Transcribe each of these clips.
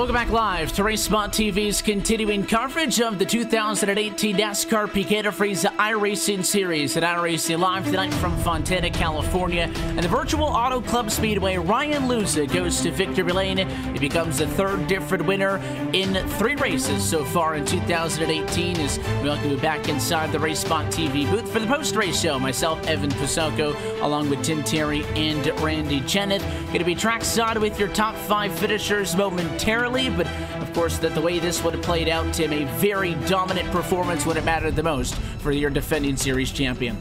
Welcome back live to RaceSpot TV's continuing coverage of the 2018 NASCAR PEAK Antifreeze iRacing Series at iRacing Live tonight from Fontana, California. And the Virtual Auto Club Speedway, Ryan Luza goes to victory lane. He becomes the third different winner in 3 races so far in 2018. As we welcome you back inside the RaceSpot TV booth for the post-race show. Myself, Evan Pasoko, along with Tim Terry and Randy Jennett. Going to be trackside with your top 5 finishers momentarily. But of course, the way this would have played out, Tim, a very dominant performance would have mattered the most for your defending series champion.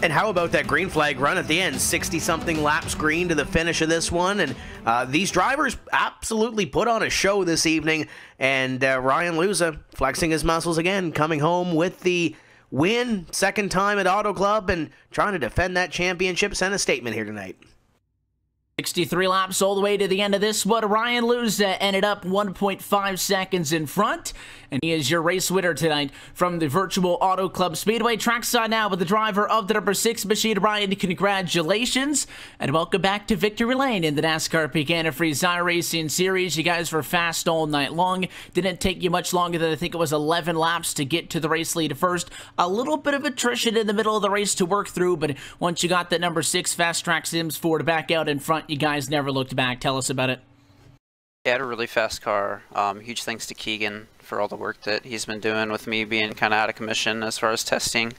And how about that green flag run at the end? 60-something laps green to the finish of this one. And these drivers absolutely put on a show this evening. And Ryan Luza flexing his muscles again, coming home with the win, second time at Auto Club, and trying to defend that championship. Send a statement here tonight. 63 laps all the way to the end of this one. Ryan Luza ended up 1.5 seconds in front, and he is your race winner tonight from the Virtual Auto Club Speedway. Trackside now with the driver of the number 6 machine. Ryan, congratulations, and welcome back to victory lane in the NASCAR PEAK Antifreeze iRacing Series. You guys were fast all night long. Didn't take you much longer than I think it was 11 laps to get to the race lead first. A little bit of attrition in the middle of the race to work through, but once you got that number 6 Fast Track Sims 4 to back out in front, you guys never looked back. Tell us about it. He had a really fast car. Huge thanks to Keegan for all the work that he's been doing with me being kind of out of commission as far as testing.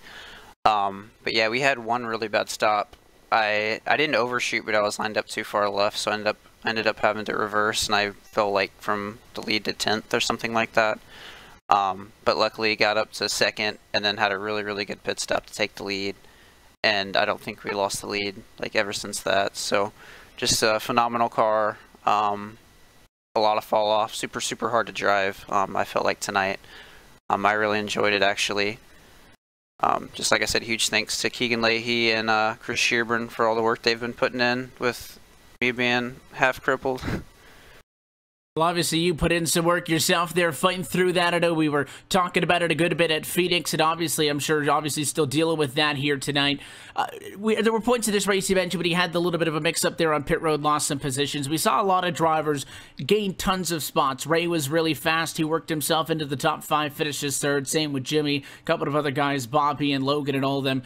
But yeah, we had one really bad stop. I didn't overshoot, but I was lined up too far left, so I ended up having to reverse, and I fell like from the lead to 10th or something like that. But luckily got up to 2nd and then had a really good pit stop to take the lead. And I don't think we lost the lead like ever since that. So just a phenomenal car. A lot of fall off, super hard to drive. I felt like tonight. I really enjoyed it actually. Just like I said, huge thanks to Keegan Leahy and Chris Shearburn for all the work they've been putting in with me being half crippled. Well, obviously, you put in some work yourself there, fighting through that. I know we were talking about it a good bit at Phoenix, and obviously, I'm sure, still dealing with that here tonight. There were points in this race you mentioned, but he had the little bit of a mix-up there on pit road, lost some positions. We saw a lot of drivers gain tons of spots. Ray was really fast. He worked himself into the top 5, finishes 3rd. Same with Jimmy. A couple of other guys, Bobby and Logan and all of them,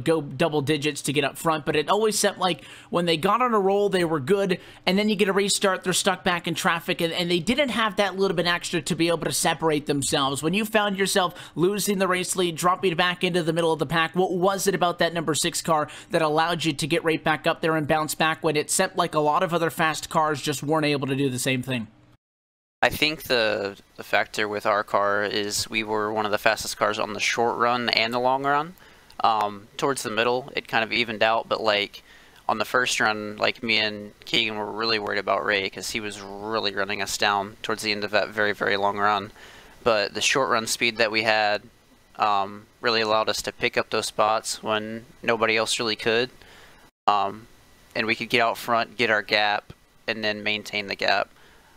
go double digits to get up front. But it always seemed like when they got on a roll, they were good, and then you get a restart, they're stuck back in traffic, and they didn't have that little bit extra to be able to separate themselves. When you found yourself losing the race lead, dropping back into the middle of the pack, what was it about that number 6 car that allowed you to get right back up there and bounce back when it seemed like a lot of other fast cars just weren't able to do the same thing? I think the factor with our car is we were one of the fastest cars on the short run and the long run. Towards the middle, it kind of evened out, but like on the first run, like me and Keegan were really worried about Ray because he was really running us down towards the end of that very long run. But the short run speed that we had really allowed us to pick up those spots when nobody else really could. And we could get out front, get our gap, and then maintain the gap.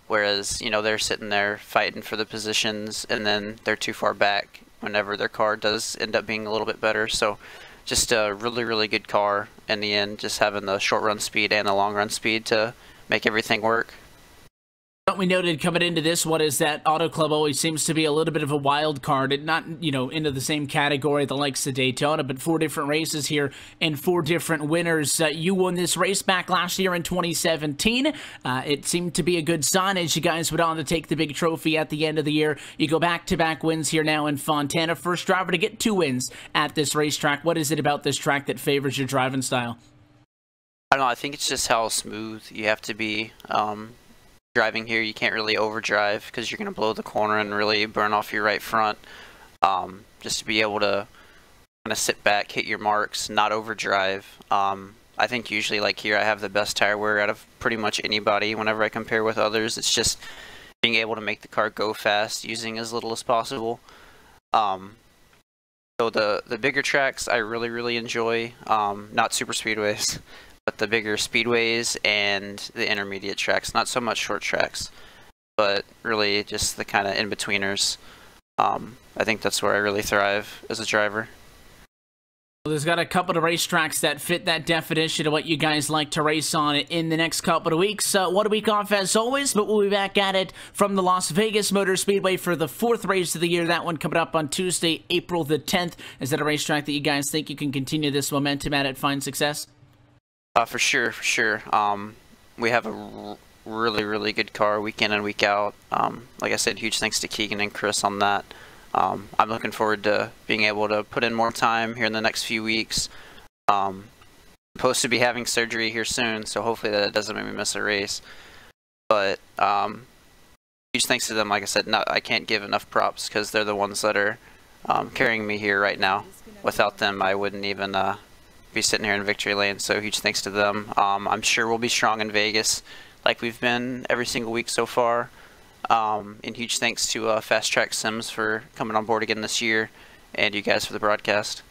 Whereas, they're sitting there fighting for the positions, and then they're too far back whenever their car does end up being a little bit better. So just a really good car in the end, just having the short run speed and the long run speed to make everything work. What we noted coming into this one is that Auto Club always seems to be a little bit of a wild card, and not, into the same category the likes of Daytona, but 4 different races here and 4 different winners. You won this race back last year in 2017. It seemed to be a good sign as you guys went on to take the big trophy at the end of the year. You go back-to-back wins here now in Fontana. First driver to get 2 wins at this racetrack. What is it about this track that favors your driving style? I don't know. I think it's just how smooth you have to be. Driving here, you can't really overdrive because you're going to blow the corner and really burn off your right front. Just to be able to kind of sit back, hit your marks, not overdrive. I think usually like here I have the best tire wear out of pretty much anybody whenever I compare with others. It's just being able to make the car go fast using as little as possible. So the bigger tracks I really enjoy, not super speedways. But the bigger speedways and the intermediate tracks, not so much short tracks, but really just the kind of in-betweeners. I think that's where I really thrive as a driver. Well, there's got a couple of racetracks that fit that definition of what you guys like to race on in the next couple of weeks. 1 week off as always, but we'll be back at it from the Las Vegas Motor Speedway for the 4th race of the year. That one coming up on Tuesday, April the 10th. Is that a racetrack that you guys think you can continue this momentum at find success? For sure, for sure. We have a really, really good car week in and week out. Like I said, huge thanks to Keegan and Chris on that. I'm looking forward to being able to put in more time here in the next few weeks. Supposed to be having surgery here soon, so hopefully that it doesn't make me miss a race. But huge thanks to them. Like I said, I can't give enough props because they're the ones that are carrying me here right now. Without them, I wouldn't even be sitting here in victory lane. So huge thanks to them. I'm sure we'll be strong in Vegas, like we've been every single week so far. And huge thanks to Fast Track Sims for coming on board again this year, and you guys for the broadcast.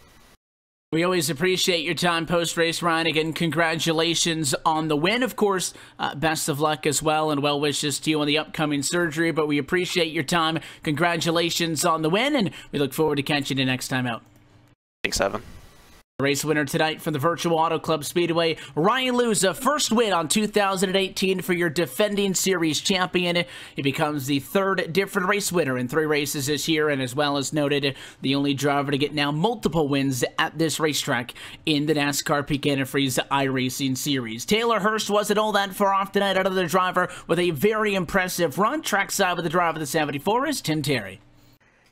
We always appreciate your time post-race, Ryan. Again, congratulations on the win. Of course, best of luck as well, and well wishes to you on the upcoming surgery, but we appreciate your time. Congratulations on the win, and we look forward to catching you next time out. Thanks, Evan. Race winner tonight from the Virtual Auto Club Speedway, Ryan Luza. First win on 2018 for your defending series champion. He becomes the 3rd different race winner in 3 races this year, and as well as noted, the only driver to get now multiple wins at this racetrack in the NASCAR Peak Antifreeze iRacing series. Taylor Hurst wasn't all that far off tonight. Another driver with a very impressive run. Trackside with the driver of the 74 is Tim Terry.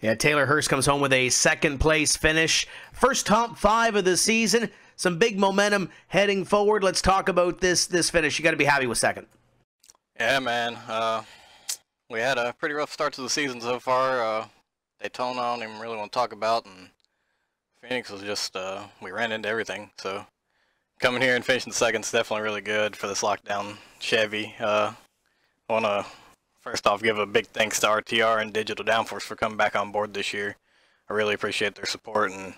Yeah, Taylor Hurst comes home with a 2nd place finish. First top 5 of the season. Some big momentum heading forward. Let's talk about this finish. You got to be happy with 2nd. Yeah, man. We had a pretty rough start to the season so far. Daytona, I don't even really want to talk about, and Phoenix was just, we ran into everything. So coming here and finishing 2nd is definitely really good for this lockdown Chevy. I want to first off give a big thanks to RTR and Digital Downforce for coming back on board this year. I really appreciate their support, and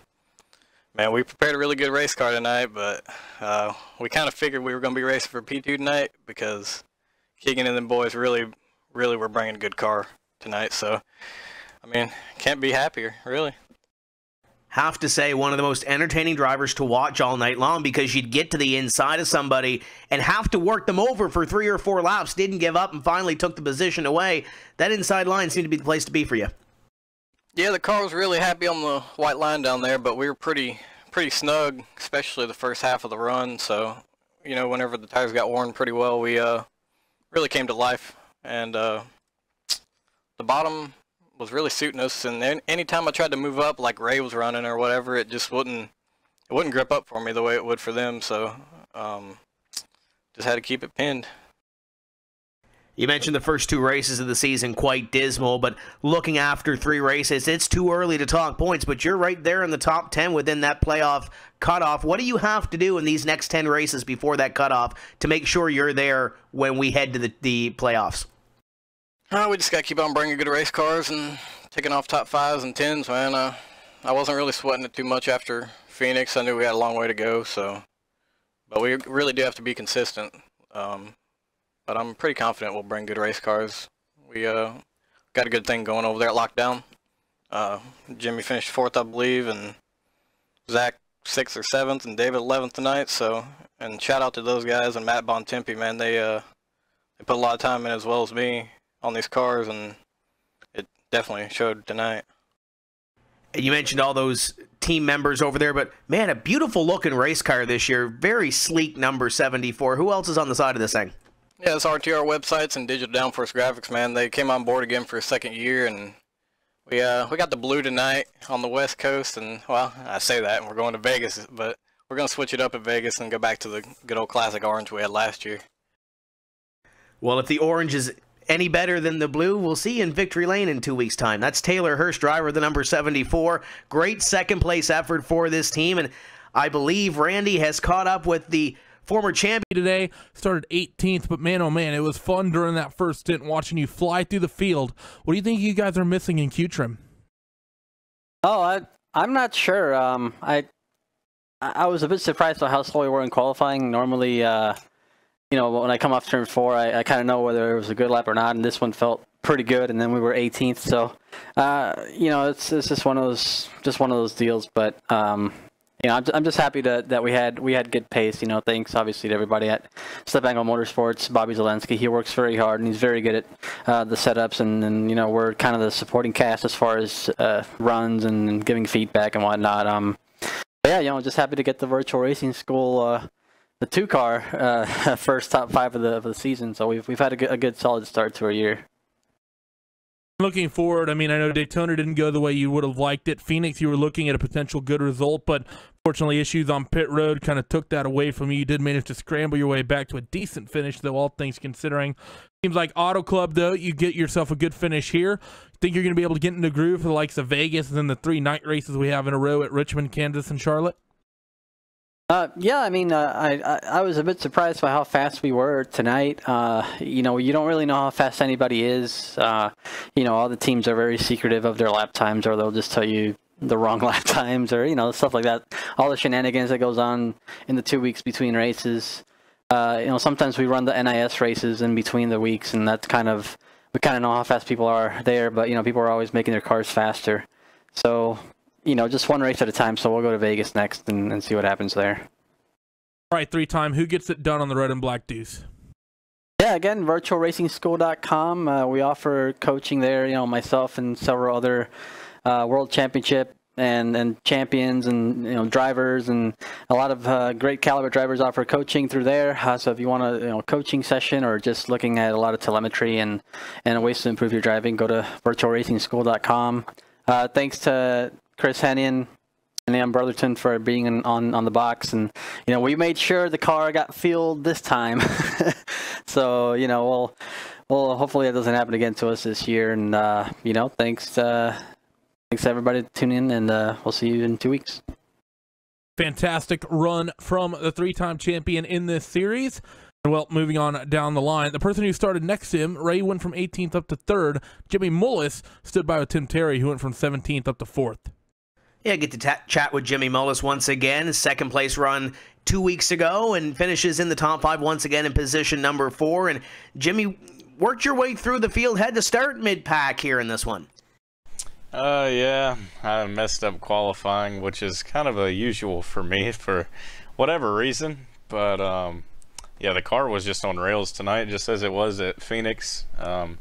man, we prepared a really good race car tonight, but we kind of figured we were going to be racing for P2 tonight because Keegan and them boys really were bringing a good car tonight. So, I mean, can't be happier, really. Have to say, one of the most entertaining drivers to watch all night long, because you'd get to the inside of somebody and have to work them over for 3 or 4 laps, didn't give up, and finally took the position away. That inside line seemed to be the place to be for you. Yeah, the car was really happy on the white line down there, but we were pretty snug, especially the first half of the run. So, you know, whenever the tires got worn pretty well, we really came to life. And the bottom was really suiting us, and anytime I tried to move up like Ray was running or whatever, it just wouldn't grip up for me the way it would for them. So just had to keep it pinned. You mentioned the first 2 races of the season quite dismal, but looking after 3 races, it's too early to talk points, but you're right there in the top 10 within that playoff cutoff. What do you have to do in these next 10 races before that cutoff to make sure you're there when we head to the playoffs? We just got to keep on bringing good race cars and taking off top 5s and 10s, man. I wasn't really sweating it too much after Phoenix. I knew we had a long way to go, but we really do have to be consistent. But I'm pretty confident we'll bring good race cars. We got a good thing going over there at Lockdown. Jimmy finished 4th, I believe, and Zach 6th or 7th, and David 11th tonight. So, and shout out to those guys and Matt Bontempi, man. They put a lot of time in as well as me on these cars, and it definitely showed tonight. You mentioned all those team members over there, but man, a beautiful looking race car this year. Very sleek number 74. Who else is on the side of this thing? Yeah, it's RTR Websites and Digital Downforce Graphics, man. They came on board again for a 2nd year, and we got the blue tonight on the West Coast, and well, I say that, and we're going to Vegas, but we're going to switch it up at Vegas and go back to the good old classic orange we had last year. Well, if the orange is any better than the blue, we'll see you in Victory Lane in 2 weeks' time. That's Taylor Hurst, driver of the number 74. Great 2nd place effort for this team, and I believe Randy has caught up with the former champion today. Started 18th, but man, oh man, it was fun during that first stint watching you fly through the field. What do you think you guys are missing in Q-Trim? Oh, I'm not sure. I was a bit surprised by how slow we were in qualifying. Normally, you know, when I come off turn 4, I kind of know whether it was a good lap or not, and this one felt pretty good, and then we were 18th. So, you know, it's just one of those deals. But I'm just happy that we had good pace. Thanks obviously to everybody at Step Angle Motorsports. Bobby Zelensky, he works very hard and he's very good at the setups, and we're kind of the supporting cast as far as runs and giving feedback and whatnot. Yeah, just happy to get the virtual racing school, the 2-car first top 5 of the season. So we've had a good solid start to our year. Looking forward, I know Daytona didn't go the way you would have liked it. Phoenix, you were looking at a potential good result, but fortunately issues on pit road kind of took that away from you. You did manage to scramble your way back to a decent finish, though, all things considering. Seems like Auto Club, though, you get yourself a good finish here. Think you're going to be able to get in the groove for the likes of Vegas and then the 3 night races we have in a row at Richmond, Kansas, and Charlotte? Yeah, I was a bit surprised by how fast we were tonight. You don't really know how fast anybody is. All the teams are very secretive of their lap times, or they'll just tell you the wrong lap times, or stuff like that. All the shenanigans that goes on in the 2 weeks between races. Sometimes we run the NIS races in between the weeks, and we kind of know how fast people are there. But people are always making their cars faster. So just one race at a time. So we'll go to Vegas next and see what happens there. All right, 3-time. Who gets it done on the red and black deuce? Yeah, again, virtualracingschool.com. We offer coaching there. Myself and several other world championship and champions and drivers, and a lot of great caliber drivers offer coaching through there. So if you want a coaching session or just looking at a lot of telemetry and ways to improve your driving, go to virtualracingschool.com. Thanks to Chris Hennion and Liam Brotherton for being on the box, and we made sure the car got fueled this time. So we'll hopefully it doesn't happen again to us this year, and thanks everybody to tune in, and we'll see you in 2 weeks. Fantastic run from the 3-time champion in this series. Well, moving on down the line, the person who started next to him, Ray, went from 18th up to 3rd. Jimmy Mullis stood by with Tim Terry, who went from 17th up to 4th. Yeah, get to chat with Jimmy Mullis once again. His second place run 2 weeks ago and finishes in the top 5 once again in position number 4. And Jimmy, worked your way through the field, had to start mid-pack here in this one. Yeah, I messed up qualifying, which is kind of unusual for me for whatever reason. But, yeah, the car was just on rails tonight, just as it was at Phoenix. It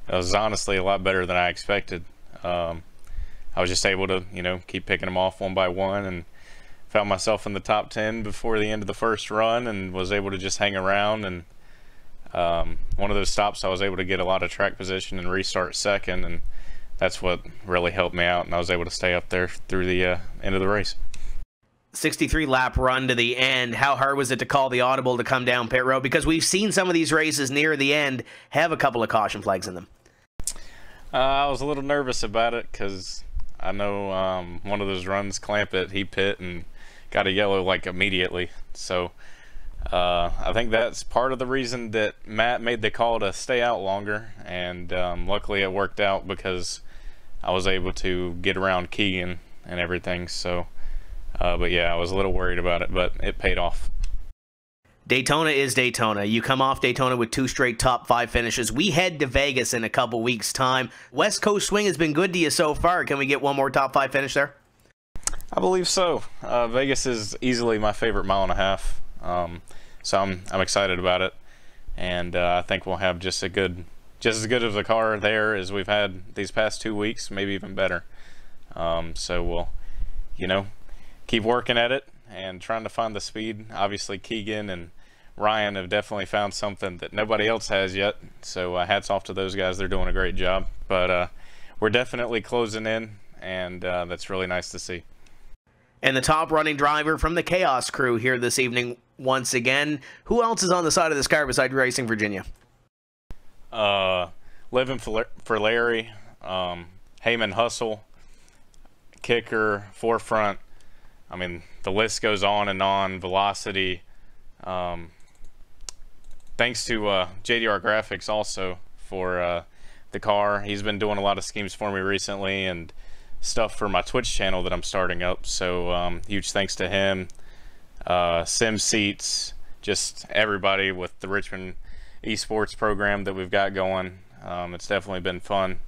was honestly a lot better than I expected. I was just able to, keep picking them off one by one, and found myself in the top 10 before the end of the first run, and was able to just hang around. And one of those stops, I was able to get a lot of track position and restart second, and that's what really helped me out, and I was able to stay up there through the end of the race. 63 lap run to the end. How hard was it to call the audible to come down pit road? Because we've seen some of these races near the end have a couple of caution flags in them. I was a little nervous about it because I know one of those runs, Clamp It, he pit and got a yellow like immediately. So I think that's part of the reason that Matt made the call to stay out longer, and luckily it worked out because I was able to get around Keegan and everything. So but yeah, I was a little worried about it, but it paid off. Daytona is Daytona. You come off Daytona with 2 straight top 5 finishes. We head to Vegas in a couple weeks' time. West Coast swing has been good to you so far. Can we get one more top 5 finish there? I believe so. Vegas is easily my favorite mile and a half, so I'm excited about it, and I think we'll have just as good of a car there as we've had these past 2 weeks, maybe even better. So we'll, keep working at it and trying to find the speed. Obviously, Keegan and Ryan have definitely found something that nobody else has yet, so hats off to those guys. They're doing a great job, but we're definitely closing in, and that's really nice to see. And the top running driver from the Chaos crew here this evening once again. Who else is on the side of this car besides Racing Virginia? Living for Larry, Heyman Hustle, Kicker, Forefront. I mean, the list goes on and on. Velocity. Thanks to JDR Graphics also for the car. He's been doing a lot of schemes for me recently and stuff for my Twitch channel that I'm starting up. So huge thanks to him. Sim Seats, just everybody with the Richmond eSports program that we've got going. It's definitely been fun.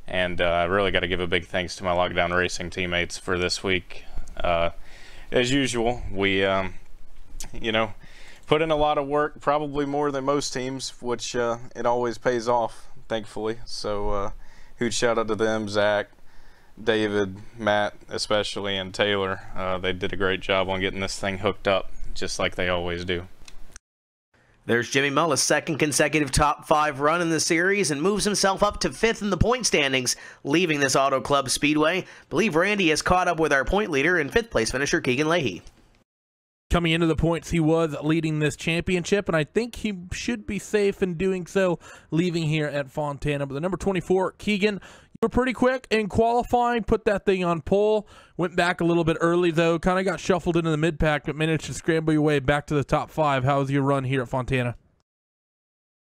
And I really got to give a big thanks to my Lockdown Racing teammates for this week. as usual, we, you know, put in a lot of work, probably more than most teams, which it always pays off, thankfully. So huge shout out to them, Zach, David, Matt especially, and Taylor. They did a great job on getting this thing hooked up, just like they always do. There's Jimmy Mullis' second consecutive top 5 run in the series and moves himself up to 5th in the point standings, leaving this Auto Club Speedway. Believe Randy has caught up with our point leader and 5th place finisher Keegan Leahy. Coming into the points, he was leading this championship, and I think he should be safe in doing so, leaving here at Fontana. But the number 24, Keegan, you were pretty quick in qualifying, put that thing on pole, went back a little bit early, though, kind of got shuffled into the mid-pack, but managed to scramble your way back to the top 5. How was your run here at Fontana?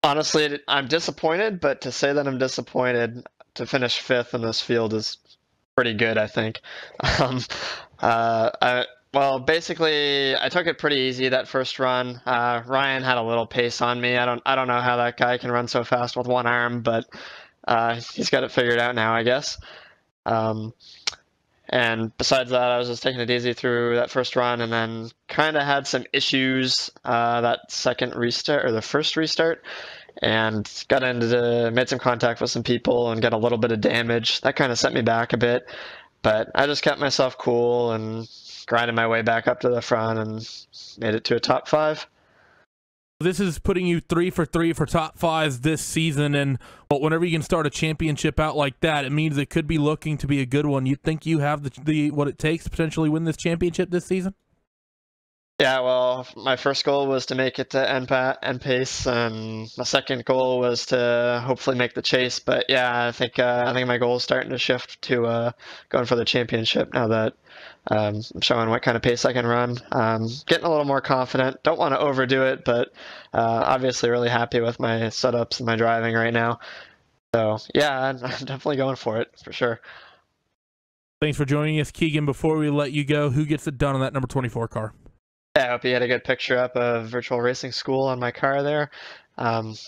Honestly, I'm disappointed, but to say that I'm disappointed to finish 5th in this field is pretty good, I think. Well, basically, I took it pretty easy that first run. Ryan had a little pace on me. I don't know how that guy can run so fast with one arm, but he's got it figured out now, I guess. And besides that, I was just taking it easy through that first run, and then kind of had some issues that second restart or the first restart, and made some contact with some people and got a little bit of damage. That kind of set me back a bit, but I just kept myself cool and grinded my way back up to the front and made it to a top 5. This is putting you 3 for 3 for top 5s this season, and well, whenever you can start a championship out like that, it means it could be looking to be a good one. You think you have the what it takes to potentially win this championship this season? Yeah, well, my first goal was to make it to end pace, and my second goal was to hopefully make the chase. But yeah, I think my goal is starting to shift to going for the championship now that I'm showing what kind of pace I can run. Getting a little more confident. Don't want to overdo it, but obviously really happy with my setups and my driving right now. So yeah, I'm definitely going for it for sure. Thanks for joining us, Keegan. Before we let you go, who gets it done on that number 24 car? Yeah, I hope you had a good picture up of Virtual Racing School on my car there.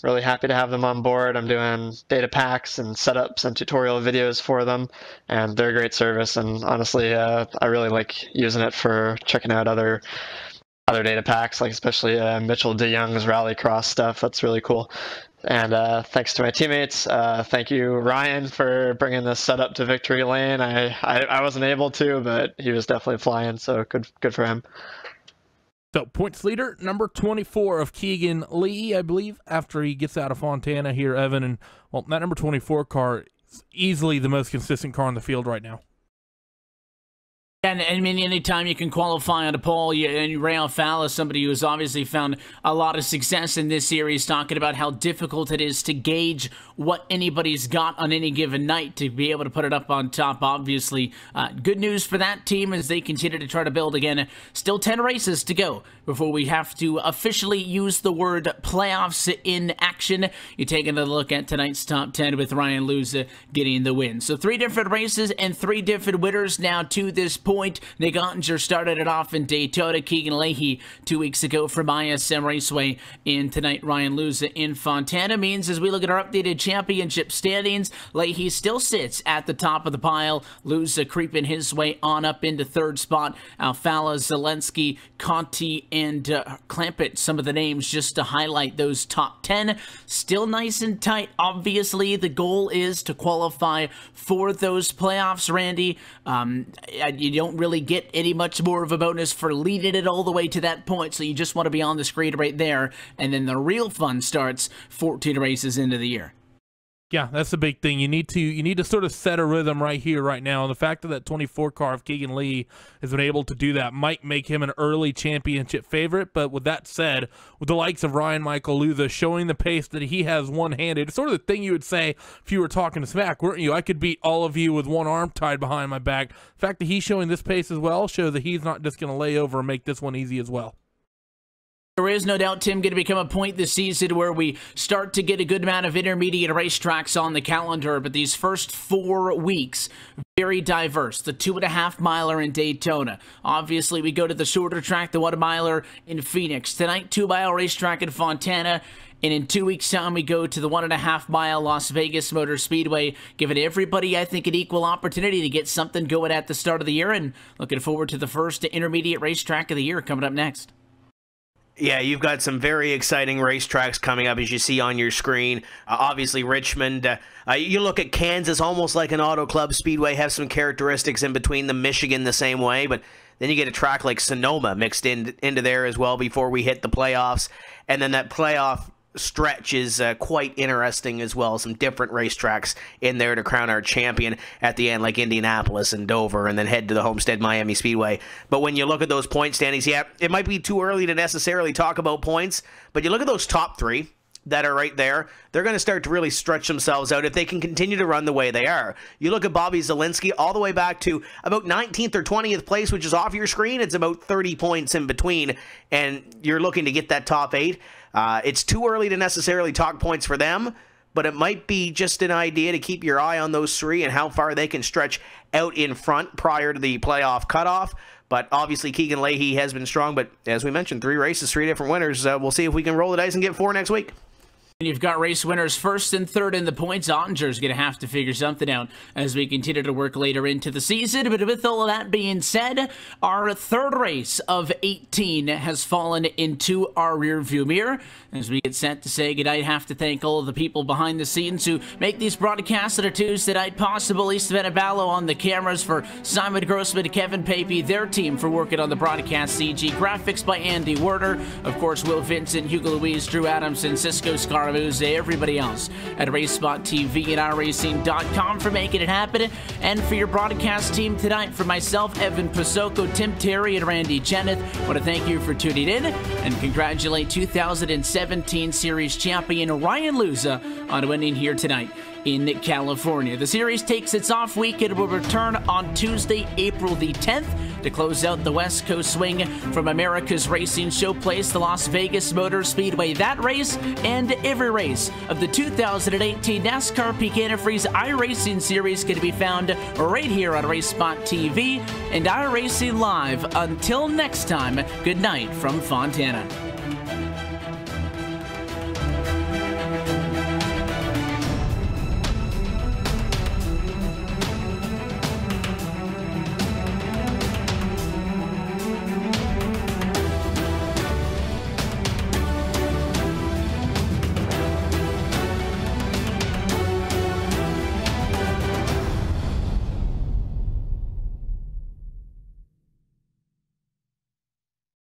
Really happy to have them on board. I'm doing data packs and setups and tutorial videos for them, and they're a great service. And honestly, I really like using it for checking out other data packs, like especially Mitchell DeYoung's Rallycross stuff. That's really cool. And thanks to my teammates. Thank you, Ryan, for bringing this setup to Victory Lane. I wasn't able to, but he was definitely flying, so good for him. So, points leader, number 24 of Keegan Lee, I believe, after he gets out of Fontana here, Evan. And, well, that number 24 car is easily the most consistent car on the field right now. And I mean, anytime you can qualify on a pole, and Ray Alfala, somebody who has obviously found a lot of success in this series, talking about how difficult it is to gauge what anybody's got on any given night to be able to put it up on top. Obviously, good news for that team as they continue to try to build again. Still 10 races to go before we have to officially use the word playoffs in action. You're taking a look at tonight's top 10 with Ryan Luza getting the win. So 3 different races and 3 different winners now to this point. Nick Ottinger started it off in Daytona. Keegan Leahy 2 weeks ago from ISM Raceway. And tonight, Ryan Luza in Fontana. Means as we look at our updated championship standings, Leahy still sits at the top of the pile. Luza creeping his way on up into 3rd spot. Alfala, Zelensky, Conti, and Clampett. Some of the names just to highlight those top 10. Still nice and tight. Obviously, the goal is to qualify for those playoffs, Randy. You don't really get any much more of a bonus for leading it all the way to that point, so you just want to be on the screen right there, and then the real fun starts 14 races into the year. Yeah, that's the big thing. You need to sort of set a rhythm right here, right now. And the fact that 24 car of Keegan Lee has been able to do that might make him an early championship favorite. But with that said, with the likes of Ryan Michael Luza showing the pace that he has one-handed, it's sort of the thing you would say if you were talking to Smack, weren't you? I could beat all of you with one arm tied behind my back. The fact that he's showing this pace as well shows that he's not just going to lay over and make this one easy as well. There is no doubt, Tim, going to become a point this season where we start to get a good amount of intermediate racetracks on the calendar, but these first 4 weeks, very diverse. The 2.5 miler in Daytona. Obviously, we go to the shorter track, the 1 miler in Phoenix. Tonight, 2 mile racetrack in Fontana. And in 2 weeks' time, we go to the 1.5-mile Las Vegas Motor Speedway, giving everybody, I think, an equal opportunity to get something going at the start of the year, and looking forward to the first intermediate racetrack of the year coming up next. Yeah, you've got some very exciting racetracks coming up, as you see on your screen. Obviously, Richmond. You look at Kansas, almost like an Auto Club Speedway, have some characteristics in between them. Michigan the same way, but then you get a track like Sonoma mixed into there as well before we hit the playoffs. And then that playoff stretch is quite interesting as well. Some different racetracks in there to crown our champion at the end, like Indianapolis and Dover, and then head to the Homestead Miami Speedway. But when you look at those point standings, yeah, it might be too early to necessarily talk about points, but you look at those top three that are right there, they're going to start to really stretch themselves out if they can continue to run the way they are. You look at Bobby Zielinski all the way back to about 19th or 20th place, which is off your screen. It's about 30 points in between, and you're looking to get that top 8. It's too early to necessarily talk points for them, but it might be just an idea to keep your eye on those three and how far they can stretch out in front prior to the playoff cutoff. But obviously, Keegan Leahy has been strong. But as we mentioned, 3 races, 3 different winners. We'll see if we can roll the dice and get 4 next week. And you've got race winners first and third in the points. Ottinger's going to have to figure something out as we continue to work later into the season. But with all of that being said, our third race of 18 has fallen into our rearview mirror. As we get set to say goodnight, I have to thank all of the people behind the scenes who make these broadcasts that are Tuesday night possible. Savannah Ballo on the cameras, for Simon Grossman, Kevin Papey, their team for working on the broadcast CG. Graphics by Andy Werder. Of course, Will Vincent, Hugo Louise, Drew Adamson, Cisco Scar, everybody else at RaceSpot TV and iRacing.com for making it happen. And for your broadcast team tonight, for myself, Evan Pasoko, Tim Terry, and Randy Jenneth, I want to thank you for tuning in and congratulate 2017 Series champion Ryan Luza on winning here tonight in California. The series takes its off week and will return on Tuesday, April the 10th to close out the West Coast swing from America's Racing Showplace, the Las Vegas Motor Speedway. That race and every race of the 2018 NASCAR Peak Antifreeze iRacing Series can be found right here on RaceSpot TV and iRacing Live. Until next time, good night from Fontana.